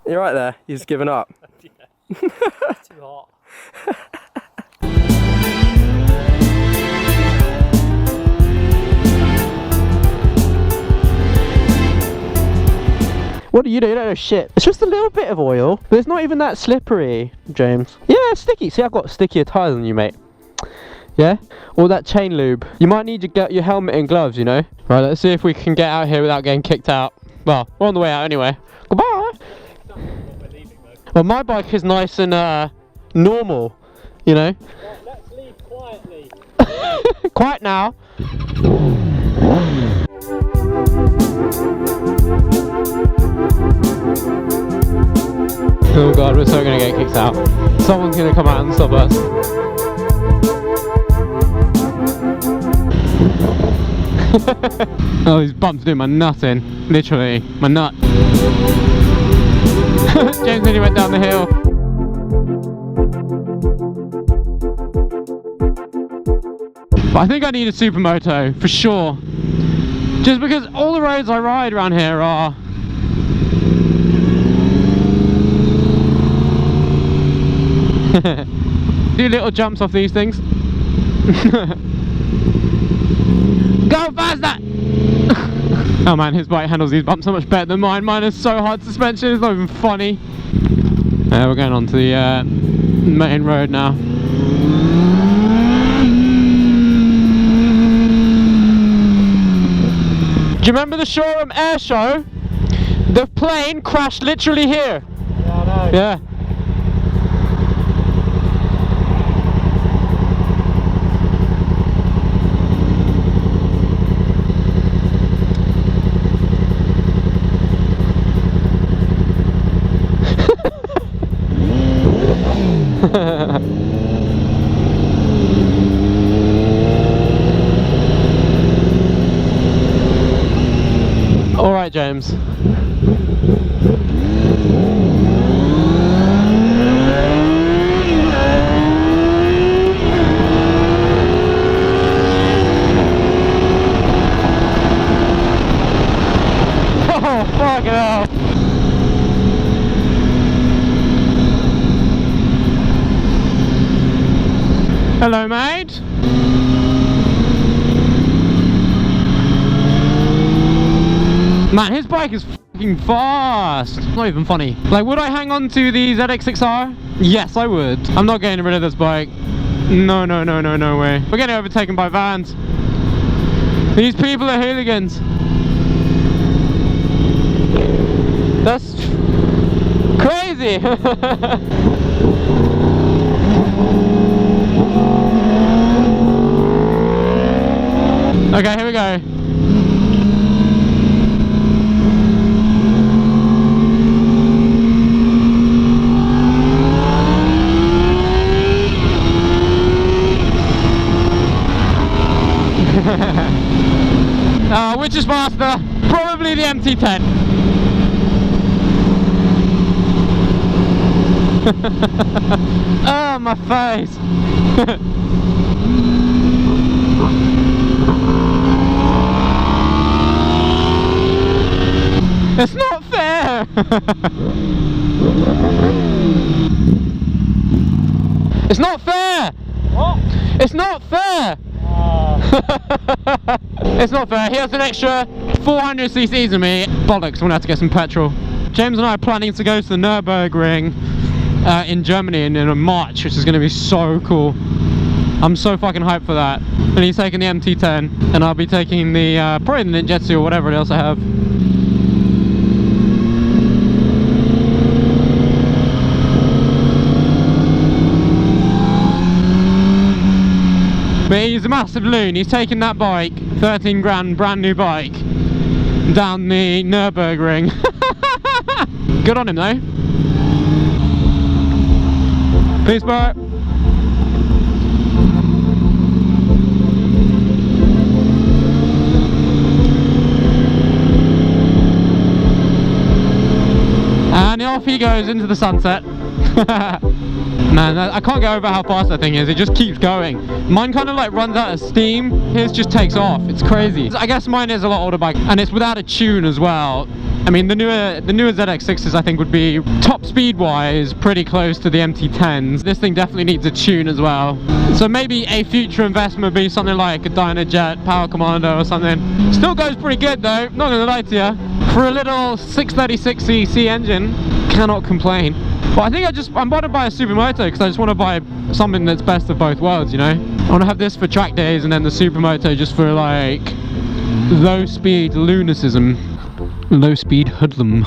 You're right there. You've just given up. Yeah. It's too hot. What do? You don't know shit. It's just a little bit of oil, but it's not even that slippery, James. Yeah, it's sticky. See, I've got stickier tyres than you, mate. Yeah? All that chain lube. You might need to get your helmet and gloves, you know? Right, let's see if we can get out here without getting kicked out. Well, we're on the way out anyway. Goodbye! Well, my bike is nice and normal, you know? Right, let's leave quietly. Quiet now. Oh god, we're so gonna get kicked out. Someone's gonna come out and stop us. Oh, these bumps do my nut in. Literally, my nut. James nearly went down the hill. But I think I need a supermoto, for sure. Just because all the roads I ride around here are... do little jumps off these things. Go faster! Oh man, his bike handles these bumps so much better than mine. Mine is so hard suspension, it's not even funny. We're going on to the main road now. Do you remember the Shoreham air show? The plane crashed literally here. Yeah, I know. Yeah. All right, James. Oh, fuck it up. Hello, mate. Man, his bike is fucking fast. It's not even funny. Like, would I hang on to the ZX6R? Yes, I would. I'm not getting rid of this bike. No, no, no, no, no way. We're getting overtaken by vans. These people are hooligans. That's crazy. Okay, here we go. Which is faster? Probably the MT-10. Oh, my face. It's not fair. It's not fair. What? It's not fair. It's not fair. He has an extra 400 cc's than me. Bollocks, I'm gonna have to get some petrol. James and I are planning to go to the Nürburgring in Germany in March, which is gonna be so cool. I'm so fucking hyped for that. And he's taking the MT-10, and I'll be taking the probably the Ninja or whatever else I have. But he's a massive loon. He's taking that bike, 13 grand, brand new bike, down the Nürburgring. Good on him though. Peace, bro. And off he goes into the sunset. Man, I can't get over how fast that thing is. It just keeps going. Mine kind of like runs out of steam. His just takes off. It's crazy. I guess mine is a lot older bike, and it's without a tune as well. I mean, the newer ZX6s I think would be top speed wise pretty close to the MT-10s. This thing definitely needs a tune as well. So maybe a future investment would be something like a Dynajet Power Commando or something. Still goes pretty good though, not gonna lie to you. For a little 636cc engine, cannot complain. But I think I'm about to buy a Supermoto because I just want to buy something that's best of both worlds, you know? I want to have this for track days and then the Supermoto just for like low speed lunacism. Low speed hoodlum.